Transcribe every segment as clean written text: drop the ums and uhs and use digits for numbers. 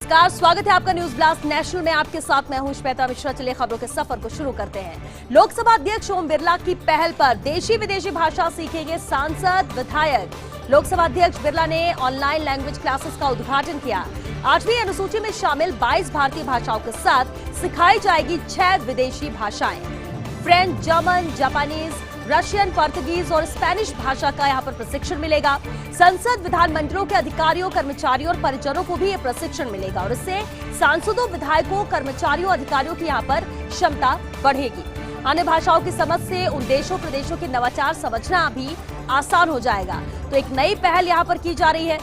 नमस्कार, स्वागत है आपका न्यूज ब्लास्ट नेशनल में। आपके साथ मैं हूं श्वेता मिश्रा। चलिए खबरों के सफर को शुरू करते हैं। लोकसभा अध्यक्ष ओम बिरला की पहल पर देशी विदेशी भाषा सीखेंगे सांसद विधायक। लोकसभा अध्यक्ष बिरला ने ऑनलाइन लैंग्वेज क्लासेस का उद्घाटन किया। 8वीं अनुसूची में शामिल 22 भारतीय भाषाओं के साथ सिखाई जाएगी 6 विदेशी भाषाएं। French, German, Japanese, Russian, Portuguese और स्पेनिश भाषा का यहाँ पर प्रशिक्षण मिलेगा। संसद, विधानमंडलों के अधिकारियों, कर्मचारियों और परिजनों को भी ये प्रशिक्षण मिलेगा और इससे सांसदों, विधायकों, कर्मचारियों, अधिकारियों की यहाँ पर क्षमता बढ़ेगी। अन्य भाषाओं की समझ से उन देशों प्रदेशों के नवाचार समझना भी आसान हो जाएगा। तो एक नई पहल यहाँ पर की जा रही है।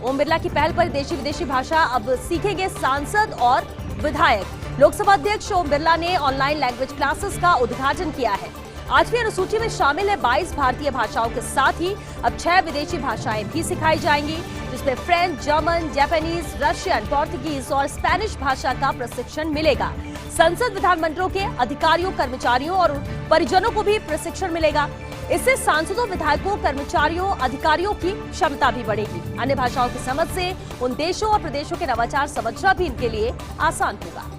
ओम बिरला की पहल पर देशी विदेशी भाषा अब सीखेंगे सांसद और विधायक। लोकसभा अध्यक्ष ओम बिरला ने ऑनलाइन लैंग्वेज क्लासेस का उद्घाटन किया है। 8वीं अनुसूची में शामिल है 22 भारतीय भाषाओं के साथ ही अब 6 विदेशी भाषाएं भी सिखाई जाएंगी, जिसमें French, German, Japanese, Russian, Portuguese और स्पेनिश भाषा का प्रशिक्षण मिलेगा। संसद, विधानमंडलों के अधिकारियों, कर्मचारियों और परिजनों को भी प्रशिक्षण मिलेगा। इससे सांसदों, विधायकों, कर्मचारियों, अधिकारियों की क्षमता भी बढ़ेगी। अन्य भाषाओं की समझ से उन देशों और प्रदेशों के नवाचार समझना भी इनके लिए आसान होगा।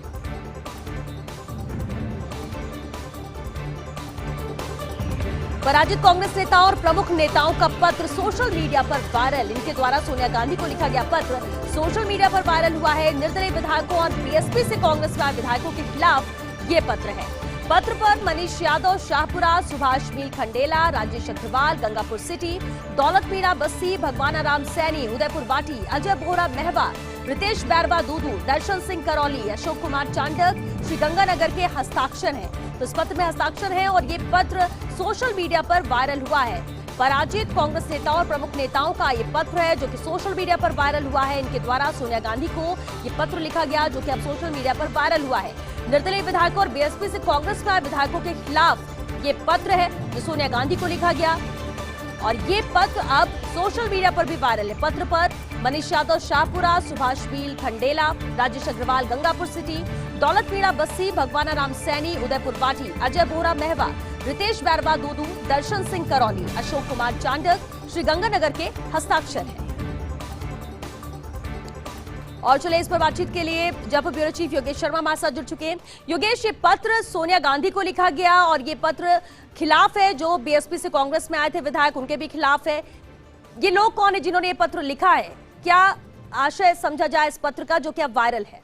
पराजित कांग्रेस नेता और प्रमुख नेताओं का पत्र सोशल मीडिया पर वायरल। इनके द्वारा सोनिया गांधी को लिखा गया पत्र सोशल मीडिया पर वायरल हुआ है। निर्दलीय विधायकों और बीएसपी से कांग्रेस में आए विधायकों के खिलाफ ये पत्र है। पत्र पर मनीष यादव, शाहपुरा, सुभाष मील खंडेला, राजेश अग्रवाल, गंगापुर सिटी, दौलत मीणा बस्सी, भगवाना राम सैनी, उदयपुर बाटी, अजय बोहरा महवा, रितेश बैरवा दूदू, दर्शन सिंह करौली, अशोक कुमार चांडक, श्रीगंगानगर के हस्ताक्षर हैं। तो इस पत्र में हस्ताक्षर हैं और ये पत्र सोशल मीडिया पर वायरल हुआ है। पराजित कांग्रेस नेताओं और प्रमुख नेताओं का ये पत्र है जो कि सोशल मीडिया पर वायरल हुआ है। इनके द्वारा सोनिया गांधी को ये पत्र लिखा गया जो कि अब सोशल मीडिया पर वायरल हुआ है। निर्दलीय विधायकों और बीएसपी से कांग्रेस में आए विधायकों के खिलाफ ये पत्र है जो सोनिया गांधी को लिखा गया और ये पत्र अब सोशल मीडिया पर भी वायरल है। पत्र पर मनीष यादव, शाहपुरा, सुभाष मील खंडेला, राजेश अग्रवाल, गंगापुर सिटी, दौलत मीणा बस्सी, भगवाना राम सैनी, उदयपुर बाटी, अजय बोहरा महवा, रितेश बैरवा दूदू, दर्शन सिंह करौली, अशोक कुमार चांडक, श्रीगंगानगर के हस्ताक्षर हैं। और चले इस पर बातचीत के लिए जयपुर ब्यूरो चीफ योगेश शर्मा हमारे साथ जुड़ चुके हैं। योगेश, ये पत्र सोनिया गांधी को लिखा गया और ये पत्र खिलाफ है जो बीएसपी से कांग्रेस में आए थे विधायक, उनके भी खिलाफ है। ये लोग कौन है जिन्होंने ये पत्र लिखा है? क्या आशय समझा जाए इस पत्र का जो कि अब वायरल है?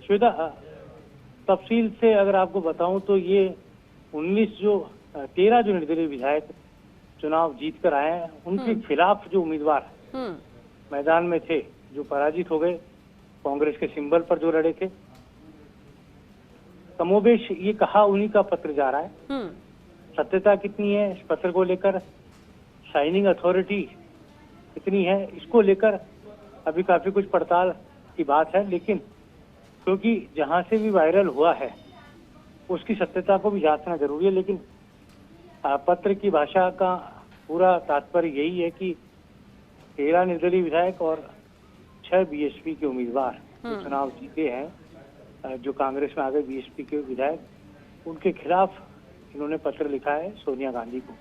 श्वेता, तफसील से अगर आपको बताऊं तो ये 13 जो निर्दलीय विधायक चुनाव जीत कर आए हैं उनके खिलाफ जो उम्मीदवार मैदान में थे, जो पराजित हो गए, कांग्रेस के सिंबल पर जो लड़े थे, कमोबेश ये कहा उन्हीं का पत्र जा रहा है। सत्यता कितनी है इस पत्र को लेकर, साइनिंग अथॉरिटी कितनी है, इसको लेकर अभी काफी कुछ पड़ताल की बात है। लेकिन क्योंकि जहां से भी वायरल हुआ है उसकी सत्यता को भी जांचना जरूरी है। लेकिन पत्र की भाषा का पूरा तात्पर्य यही है कि 13 निर्दलीय विधायक और 6 बीएसपी के उम्मीदवार जो चुनाव जीते हैं, जो कांग्रेस में आ गए बीएसपी के विधायक, उनके खिलाफ इन्होंने पत्र लिखा है सोनिया गांधी को,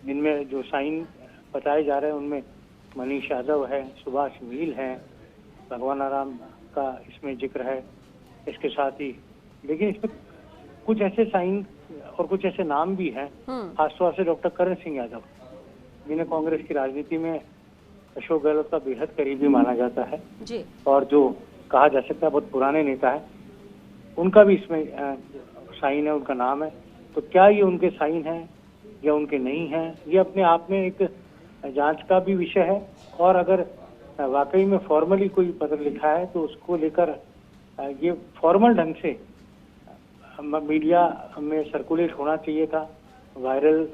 जिनमें जो साइन बताए जा रहे हैं उनमें मनीष यादव है, सुभाष मील है, भगवाना राम का इसमें जिक्र है। इसके साथ ही लेकिन इसमें कुछ ऐसे साइन और कुछ ऐसे नाम भी हैं, खासतौर से डॉक्टर करण सिंह यादव, जिन्हें कांग्रेस की राजनीति में अशोक गहलोत का बेहद करीबी माना जाता है जी। और जो कहा जा सकता है बहुत पुराने नेता है, उनका भी इसमें साइन है, उनका नाम है। तो क्या ये उनके साइन है या उनके नहीं है, ये अपने आप में एक जांच का भी विषय है। और अगर वाकई में फॉर्मली कोई पत्र लिखा है तो उसको लेकर ये फॉर्मल ढंग से मीडिया में सर्कुलेट होना चाहिए था, वायरल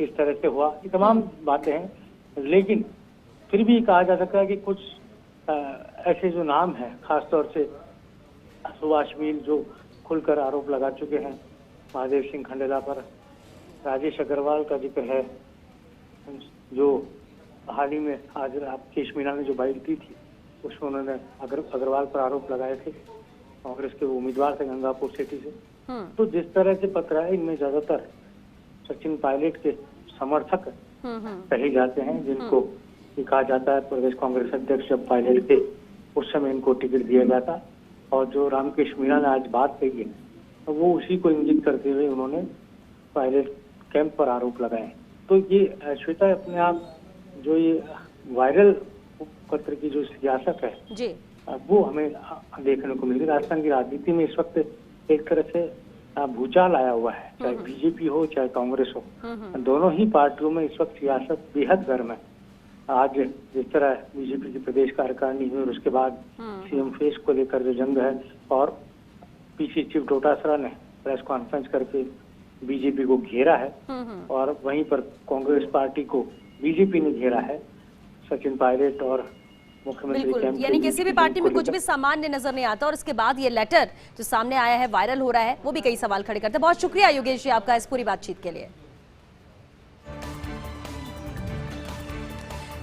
इस तरह से हुआ, ये तमाम बातें हैं। लेकिन फिर भी कहा जा सकता है कि कुछ ऐसे जो नाम है, खासतौर से सुभाष मील जो खुलकर आरोप लगा चुके हैं महादेव सिंह खंडेला पर, राजेश अग्रवाल का जिक्र है जो हाल ही में आज केश मीणा ने जो बाइट दी थी उसमें उन्होंने अग्रवाल पर आरोप लगाए थे, कांग्रेस के उम्मीदवार थे गंगापुर सिटी से। तो जिस तरह से पत्र है इनमें ज्यादातर सचिन पायलट के समर्थक कहे जाते हैं, जिनको कहा जाता है प्रदेश कांग्रेस अध्यक्ष जब पायलट थे उस समय इनको टिकट दिया जाता। और जो रामकेश मीणा ने आज बात कही है वो उसी को इंगित करते हुए उन्होंने पायलट कैंप पर आरोप लगाए। तो ये श्वेता अपने आप जो ये वायरल पत्र की जो सियासत है जी, वो हमें देखने को मिली। राजस्थान की राजनीति में इस वक्त एक तरह से भूचाल आया हुआ है, चाहे बीजेपी हो चाहे कांग्रेस हो, दोनों ही पार्टियों में इस वक्त सियासत बेहद गर्म है। आज जिस तरह बीजेपी की प्रदेश कार्यकारिणी हुई और उसके बाद सीएम फेस को लेकर जो जंग है, और पीसी चीफ डोटासरा ने प्रेस कॉन्फ्रेंस करके बीजेपी को घेरा है, और वहीं पर कांग्रेस पार्टी को बीजेपी ने घेरा है। सचिन पायलट और मुख्यमंत्री बिल्कुल, यानी किसी भी पार्टी में कुछ भी सामान्य नजर नहीं आता, और इसके बाद ये लेटर जो सामने आया है, वायरल हो रहा है, वो भी कई सवाल खड़े करते हैं। बहुत शुक्रिया योगेश जी आपका इस पूरी बातचीत के लिए।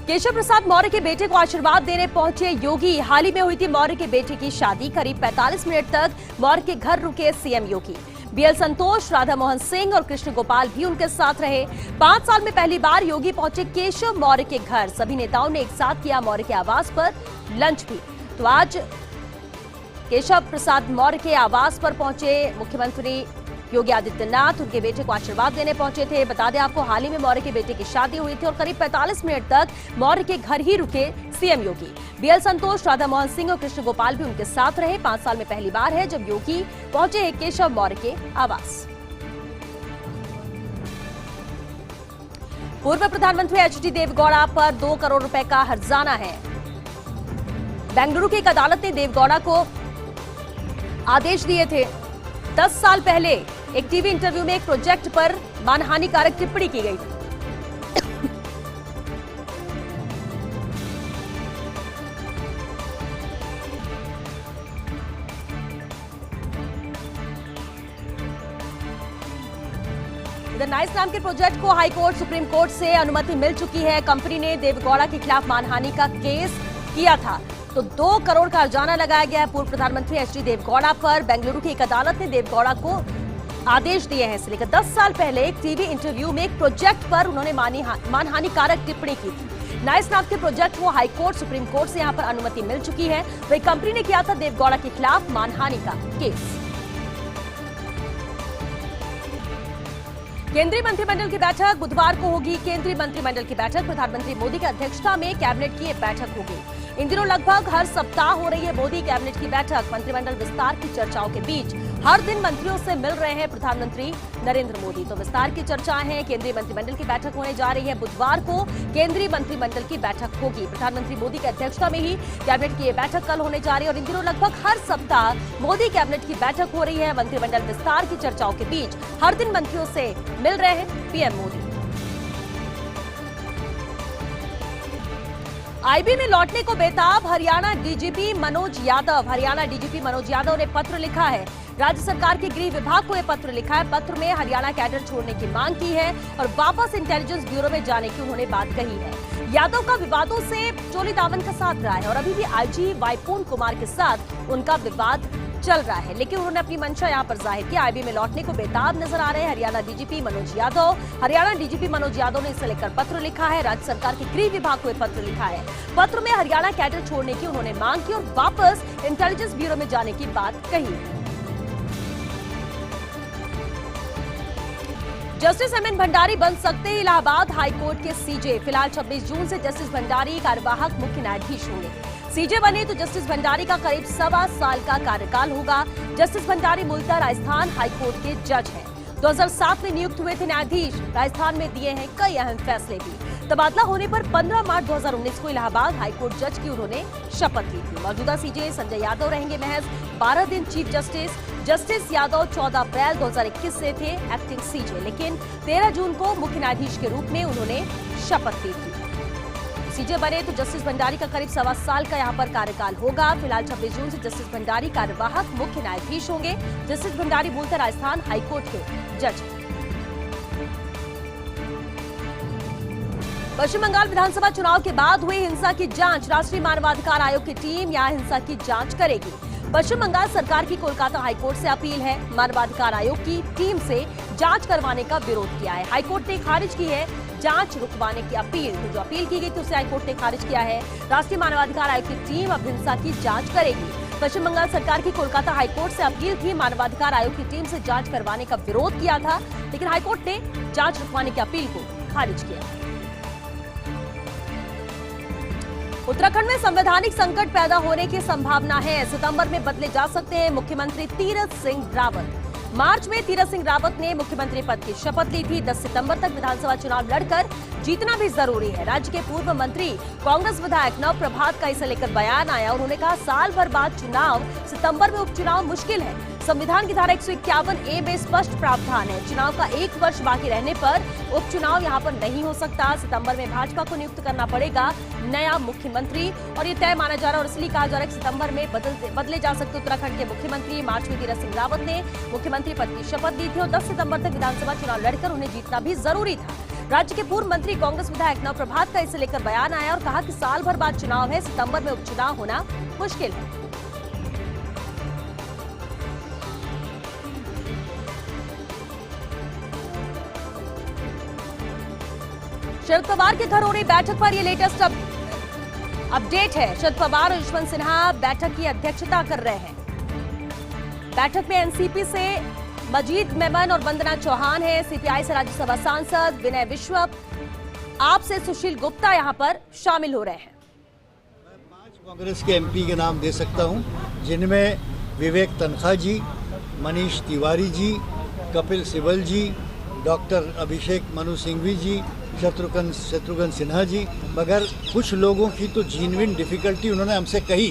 केशव प्रसाद मौर्य के बेटे को आशीर्वाद देने पहुंचे योगी। हाल ही में हुई थी मौर्य के बेटे की शादी। करीब 45 मिनट तक मौर्य के घर रुके सीएम योगी। बीएल संतोष, राधा मोहन सिंह और कृष्ण गोपाल भी उनके साथ रहे। 5 साल में पहली बार योगी पहुंचे केशव मौर्य के घर। सभी नेताओं ने एक साथ किया मौर्य के आवास पर लंच भी। तो आज केशव प्रसाद मौर्य के आवास पर पहुंचे मुख्यमंत्री योगी आदित्यनाथ, उनके बेटे को आशीर्वाद देने पहुंचे थे। बता दें आपको, हाल ही में मौर्य के बेटे की शादी हुई थी और करीब 45 मिनट तक मौर्य के घर ही रुके सीएम योगी। बीएल संतोष, राधा मोहन सिंह और कृष्ण गोपाल भी उनके साथ रहे। 5 साल में पहली बार है जब योगी पहुंचे हैं केशव मौर्य के आवास। पूर्व प्रधानमंत्री एचडी देवगौड़ा पर 2 करोड़ रुपए का हर्जाना है। बेंगलुरु की एक अदालत ने देवगौड़ा को आदेश दिए थे। 10 साल पहले एक टीवी इंटरव्यू में एक प्रोजेक्ट पर मानहानिकारक टिप्पणी की गई थी। इधर नाइस नाम के प्रोजेक्ट को हाईकोर्ट, सुप्रीम कोर्ट से अनुमति मिल चुकी है। कंपनी ने देवगौड़ा के खिलाफ मानहानि का केस किया था, तो 2 करोड़ का हर्जाना लगाया गया है पूर्व प्रधानमंत्री एचडी देवगौड़ा पर। बेंगलुरु की एक अदालत ने देवगौड़ा को आदेश दिए हैं। इससे लेकर 10 साल पहले एक टीवी इंटरव्यू में एक प्रोजेक्ट पर उन्होंने मानहानिकारक टिप्पणी की थी। नाइस नाम के प्रोजेक्ट को हाईकोर्ट, सुप्रीम कोर्ट से यहां पर अनुमति मिल चुकी है। वही कंपनी ने किया था देवगौड़ा के खिलाफ मानहानि का केस। केंद्रीय मंत्रिमंडल की बैठक बुधवार को होगी। केंद्रीय मंत्रिमंडल की बैठक प्रधानमंत्री मोदी की अध्यक्षता में कैबिनेट की बैठक होगी। इन दिनों लगभग हर सप्ताह हो रही है मोदी कैबिनेट की बैठक। मंत्रिमंडल विस्तार की चर्चाओं के बीच हर दिन मंत्रियों से मिल रहे हैं प्रधानमंत्री नरेंद्र मोदी। तो विस्तार की चर्चाएं हैं। केंद्रीय मंत्रिमंडल की बैठक होने जा रही है। बुधवार को केंद्रीय मंत्रिमंडल की बैठक होगी। प्रधानमंत्री मोदी की अध्यक्षता में ही कैबिनेट की बैठक कल होने जा रही है। और इन दिनों लगभग हर सप्ताह मोदी कैबिनेट की बैठक हो रही है। मंत्रिमंडल विस्तार की चर्चाओं के बीच हर दिन मंत्रियों से मिल रहे हैं पीएम मोदी। आईबी में लौटने को बेताब हरियाणा डीजीपी मनोज यादव। हरियाणा डीजीपी मनोज यादव ने पत्र लिखा है। राज्य सरकार के गृह विभाग को यह पत्र लिखा है। पत्र में हरियाणा कैडर छोड़ने की मांग की है और वापस इंटेलिजेंस ब्यूरो में जाने की उन्होंने बात कही है। यादव का विवादों से चोली दामन का साथ रहा है और अभी भी आईजी वाईपून कुमार के साथ उनका विवाद चल रहा है, लेकिन उन्होंने अपनी मंशा यहां पर जाहिर की। आईबी में लौटने को बेताब नजर आ रहे हैं हरियाणा डीजीपी मनोज यादव। हरियाणा डीजीपी मनोज यादव ने इसे लेकर पत्र लिखा है। राज्य सरकार के गृह विभाग को यह पत्र लिखा है। पत्र में हरियाणा कैडर छोड़ने की उन्होंने मांग की और वापस इंटेलिजेंस ब्यूरो में जाने की बात कही। जस्टिस एमएन भंडारी बन सकते हैं इलाहाबाद हाईकोर्ट के सीजे। फिलहाल 26 जून से जस्टिस भंडारी कार्यवाहक मुख्य न्यायाधीश होंगे। सीजे बने तो जस्टिस भंडारी का करीब 1.25 साल का कार्यकाल होगा। जस्टिस भंडारी मूलतः राजस्थान हाईकोर्ट के जज हैं। 2007 में नियुक्त हुए थे न्यायाधीश। राजस्थान में दिए हैं कई अहम फैसले भी। तबादला होने पर 15 मार्च 2019 को इलाहाबाद हाईकोर्ट जज की उन्होंने शपथ ली थी। मौजूदा सीजे संजय यादव रहेंगे महज 12 दिन चीफ जस्टिस। जस्टिस यादव 14 अप्रैल 2021 से थे एक्टिंग सीजे, लेकिन 13 जून को मुख्य न्यायाधीश के रूप में उन्होंने शपथ ली थी। सीजे बने तो जस्टिस भंडारी का करीब 1.25 साल का यहां पर कार्यकाल होगा। फिलहाल 26 जून से जस्टिस भंडारी कार्यवाहक मुख्य न्यायाधीश होंगे। जस्टिस भंडारी मूलतः राजस्थान हाईकोर्ट के जज। पश्चिम बंगाल विधानसभा चुनाव के बाद हुई हिंसा की जांच राष्ट्रीय मानवाधिकार आयोग की टीम यहां हिंसा की जांच करेगी। पश्चिम बंगाल सरकार की कोलकाता हाईकोर्ट से अपील है। मानवाधिकार आयोग की टीम से जांच करवाने का विरोध किया है। हाईकोर्ट ने खारिज की है जांच रुकवाने की अपील। तो जो अपील की गई थी उसे हाईकोर्ट ने खारिज किया है। राष्ट्रीय मानवाधिकार आयोग की टीम अब हिंसा की जांच करेगी। पश्चिम बंगाल सरकार की कोलकाता हाईकोर्ट से अपील थी। मानवाधिकार आयोग की टीम से जांच करवाने का विरोध किया था, लेकिन हाईकोर्ट ने जांच रुकवाने की अपील को खारिज किया। उत्तराखंड में संवैधानिक संकट पैदा होने की संभावना है। सितंबर में बदले जा सकते हैं मुख्यमंत्री तीरथ सिंह रावत। मार्च में तीरथ सिंह रावत ने मुख्यमंत्री पद की शपथ ली थी। 10 सितंबर तक विधानसभा चुनाव लड़कर जीतना भी जरूरी है। राज्य के पूर्व मंत्री कांग्रेस विधायक नव प्रभात का इसे लेकर बयान आया। उन्होंने कहा, साल भर बाद चुनाव, सितंबर में उपचुनाव मुश्किल है। संविधान की धारा 151A में स्पष्ट प्रावधान है। चुनाव का 1 वर्ष बाकी रहने पर उपचुनाव यहां पर नहीं हो सकता। सितंबर में भाजपा को नियुक्त करना पड़ेगा नया मुख्यमंत्री, और ये तय माना जा रहा है और इसलिए कहा जा रहा है कि सितंबर में बदले जा सकते उत्तराखंड के मुख्यमंत्री। मार्च में तीरथ सिंह रावत ने मुख्यमंत्री पद की शपथ ली थी और 10 सितंबर तक विधानसभा चुनाव लड़कर उन्हें जीतना भी जरूरी था। राज्य के पूर्व मंत्री कांग्रेस विधायक नव प्रभात का इसे लेकर बयान आया और कहा कि साल भर बाद चुनाव है, सितंबर में उपचुनाव होना मुश्किल है। शरद पवार के घर हो रही बैठक पर ये लेटेस्ट अपडेट है। शरद पवार और यशवंत सिन्हा बैठक की अध्यक्षता कर रहे हैं। बैठक में एनसीपी से मजीद मेमन और वंदना चौहान है। सीपीआई से राज्यसभा सांसद विनय विश्वप, आप से सुशील गुप्ता यहां पर शामिल हो रहे हैं। मैं 5 कांग्रेस के एमपी के नाम दे सकता हूं, जिनमें विवेक तन्खा जी, मनीष तिवारी जी, कपिल सिब्बल जी, डॉक्टर अभिषेक मनु सिंघवी जी, शत्रुघ्न सिन्हा जी। मगर कुछ लोगों की तो जेन्युइन डिफ़िकल्टी उन्होंने हमसे कही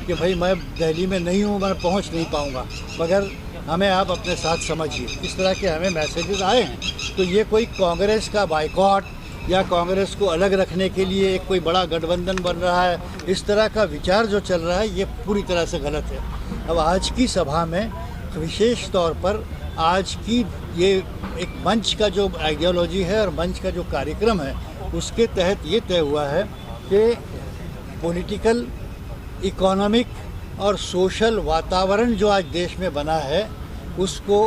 कि भाई मैं दिल्ली में नहीं हूँ, मैं पहुँच नहीं पाऊँगा, मगर हमें आप अपने साथ समझिए। इस तरह के हमें मैसेजेस आए हैं। तो ये कोई कांग्रेस का बाइकॉट या कांग्रेस को अलग रखने के लिए एक कोई बड़ा गठबंधन बन रहा है, इस तरह का विचार जो चल रहा है, ये पूरी तरह से गलत है। अब आज की सभा में विशेष तौर पर आज की ये एक मंच का जो आइडियोलॉजी है और मंच का जो कार्यक्रम है, उसके तहत ये तय हुआ है कि पॉलिटिकल, इकोनॉमिक और सोशल वातावरण जो आज देश में बना है, उसको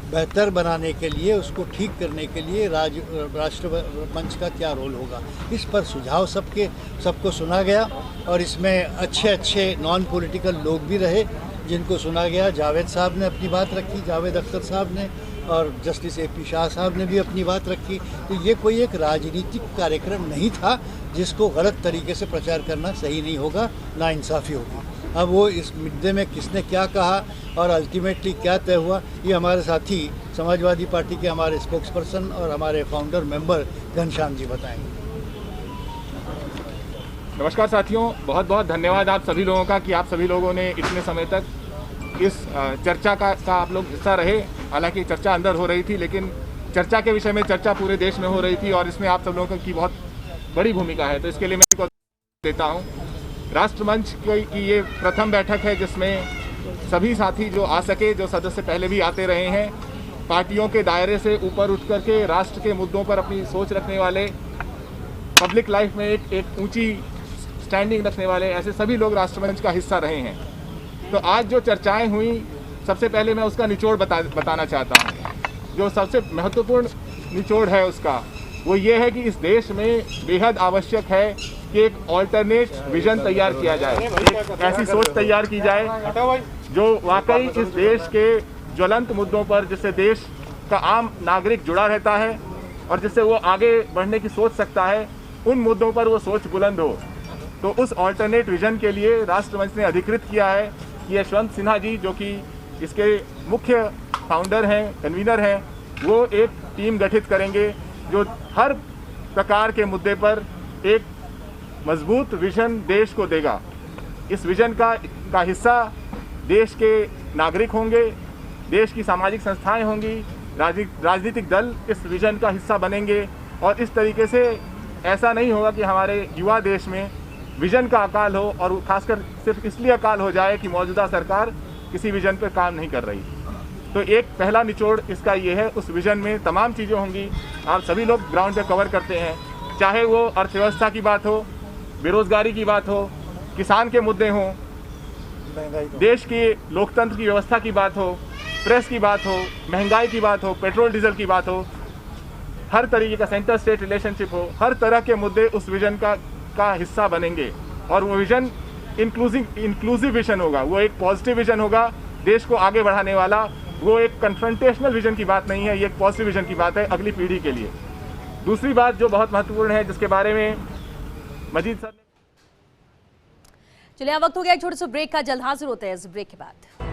बेहतर बनाने के लिए, उसको ठीक करने के लिए राष्ट्र मंच का क्या रोल होगा, इस पर सुझाव सबको सुना गया। और इसमें अच्छे नॉन पॉलिटिकल लोग भी रहे जिनको सुना गया। जावेद साहब ने अपनी बात रखी, जावेद अख्तर साहब ने, और जस्टिस AP शाह साहब ने भी अपनी बात रखी। तो ये कोई एक राजनीतिक कार्यक्रम नहीं था जिसको गलत तरीके से प्रचार करना सही नहीं होगा, नाइंसाफ़ी होगी। अब वो इस मुद्दे में किसने क्या कहा और अल्टीमेटली क्या तय हुआ, ये हमारे साथी समाजवादी पार्टी के हमारे स्पोक्सपर्सन और हमारे फाउंडर मेंबर घनश्याम जी बताएंगे। नमस्कार साथियों, बहुत बहुत धन्यवाद आप सभी लोगों का कि आप सभी लोगों ने इतने समय तक इस चर्चा का आप लोग हिस्सा रहे। हालांकि चर्चा अंदर हो रही थी, लेकिन चर्चा के विषय में चर्चा पूरे देश में हो रही थी और इसमें आप सब लोगों की बहुत बड़ी भूमिका है। तो इसके लिए मैं इनको देता हूँ। राष्ट्रमंच की ये प्रथम बैठक है जिसमें सभी साथी जो आ सके, जो सदस्य पहले भी आते रहे हैं, पार्टियों के दायरे से ऊपर उठ करके राष्ट्र के मुद्दों पर अपनी सोच रखने वाले, पब्लिक लाइफ में एक ऊंची स्टैंडिंग रखने वाले, ऐसे सभी लोग राष्ट्रमंच का हिस्सा रहे हैं। तो आज जो चर्चाएं हुई, सबसे पहले मैं उसका निचोड़ बताना चाहता हूँ। जो सबसे महत्वपूर्ण निचोड़ है उसका वो ये है कि इस देश में बेहद आवश्यक है कि एक ऑल्टरनेट विजन तैयार किया जाए, एक ऐसी सोच तैयार की जाए जो वाकई इस देश के ज्वलंत मुद्दों पर, जिससे देश का आम नागरिक जुड़ा रहता है और जिससे वो आगे बढ़ने की सोच सकता है, उन मुद्दों पर वो सोच बुलंद हो। तो उस ऑल्टरनेट विजन के लिए राष्ट्रमंच ने अधिकृत किया है कि यशवंत सिन्हा जी, जो कि इसके मुख्य फाउंडर हैं, कन्वीनर हैं, वो एक टीम गठित करेंगे जो हर प्रकार के मुद्दे पर एक मजबूत विजन देश को देगा। इस विजन का हिस्सा देश के नागरिक होंगे, देश की सामाजिक संस्थाएं होंगी, राजनीतिक दल इस विजन का हिस्सा बनेंगे। और इस तरीके से ऐसा नहीं होगा कि हमारे युवा देश में विजन का अकाल हो, और खासकर सिर्फ इसलिए अकाल हो जाए कि मौजूदा सरकार किसी विजन पर काम नहीं कर रही। तो एक पहला निचोड़ इसका ये है, उस विजन में तमाम चीज़ें होंगी। आप सभी लोग ग्राउंड पे कवर करते हैं, चाहे वो अर्थव्यवस्था की बात हो, बेरोजगारी की बात हो, किसान के मुद्दे हों, देश की लोकतंत्र की व्यवस्था की बात हो, प्रेस की बात हो, महंगाई की बात हो, पेट्रोल डीजल की बात हो, हर तरीके का सेंटर स्टेट रिलेशनशिप हो, हर तरह के मुद्दे उस विजन का हिस्सा बनेंगे। और वो विजन इंक्लूसिव विजन होगा, वो एक पॉजिटिव विजन होगा, देश को आगे बढ़ाने वाला। वो एक कन्फ्रंटेशनल विजन की बात नहीं है, ये एक पॉजिटिव विजन की बात है अगली पीढ़ी के लिए। दूसरी बात जो बहुत महत्वपूर्ण है, जिसके बारे में मजीद सर ने, चलिए अब वक्त हो गया एक छोटे से ब्रेक का, जल्द हाजिर होते हैं इस ब्रेक के बाद।